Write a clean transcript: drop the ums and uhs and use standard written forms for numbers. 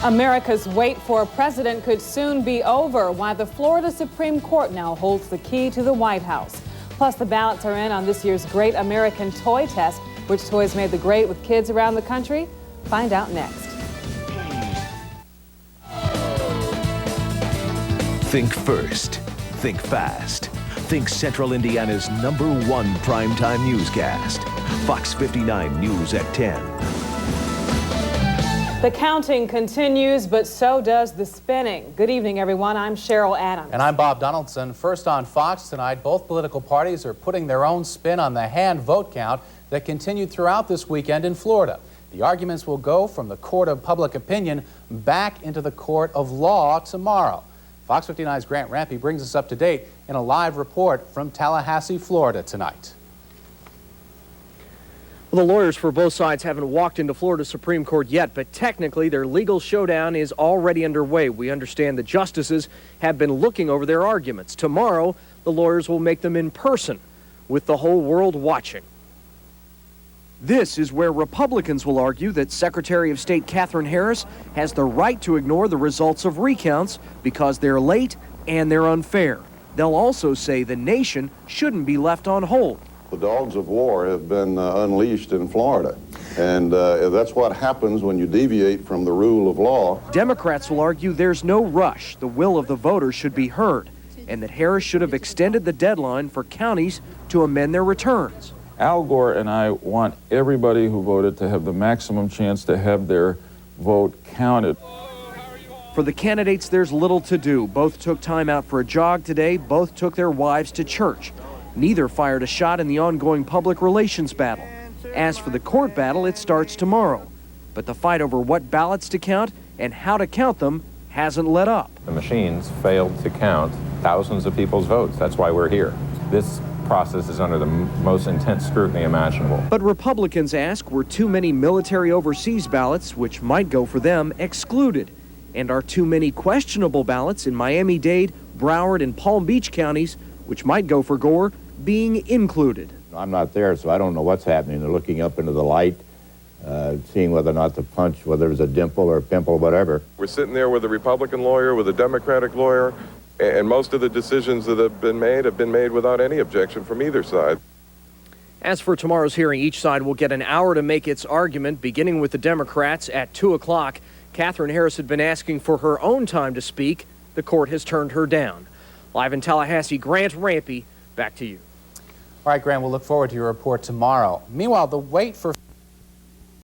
America's wait for a president could soon be over, while the Florida Supreme Court now holds the key to the White House. Plus, the ballots are in on this year's Great American Toy Test. Which toys made the grade with kids around the country? Find out next. Think first. Think fast. Think Central Indiana's #1 primetime newscast. Fox 59 News at 10. The counting continues, but so does the spinning. Good evening, everyone. I'm Cheryl Adams. And I'm Bob Donaldson. First on Fox tonight, both political parties are putting their own spin on the hand vote count that continued throughout this weekend in Florida. The arguments will go from the court of public opinion back into the court of law tomorrow. Fox 59's Grant Rampey brings us up to date in a live report from Tallahassee, Florida tonight. Well, the lawyers for both sides haven't walked into Florida Supreme Court yet, but technically their legal showdown is already underway. We understand the justices have been looking over their arguments. Tomorrow, the lawyers will make them in person with the whole world watching. This is where Republicans will argue that Secretary of State Katherine Harris has the right to ignore the results of recounts because they're late and they're unfair. They'll also say the nation shouldn't be left on hold. The dogs of war have been unleashed in Florida, and that's what happens when you deviate from the rule of law. Democrats will argue there's no rush. The will of the voters should be heard, and that Harris should have extended the deadline for counties to amend their returns. Al Gore and I want everybody who voted to have the maximum chance to have their vote counted. For the candidates, there's little to do. Both took time out for a jog today. Both took their wives to church. Neither fired a shot in the ongoing public relations battle. As for the court battle, it starts tomorrow. But the fight over what ballots to count and how to count them hasn't let up. The machines failed to count thousands of people's votes. That's why we're here. This process is under the most intense scrutiny imaginable. But Republicans ask, were too many military overseas ballots, which might go for them, excluded? And are too many questionable ballots in Miami-Dade, Broward, and Palm Beach counties, which might go for Gore, being included? I'm not there, so I don't know what's happening. They're looking up into the light, seeing whether or not the punch, whether it's a dimple or a pimple or whatever. We're sitting there with a Republican lawyer, with a Democratic lawyer, and most of the decisions that have been made without any objection from either side. As for tomorrow's hearing, each side will get an hour to make its argument, beginning with the Democrats at 2 o'clock. Katherine Harris had been asking for her own time to speak. The court has turned her down. Live in Tallahassee, Grant Rampey, back to you. All right, Grant, we'll look forward to your report tomorrow. Meanwhile, the wait for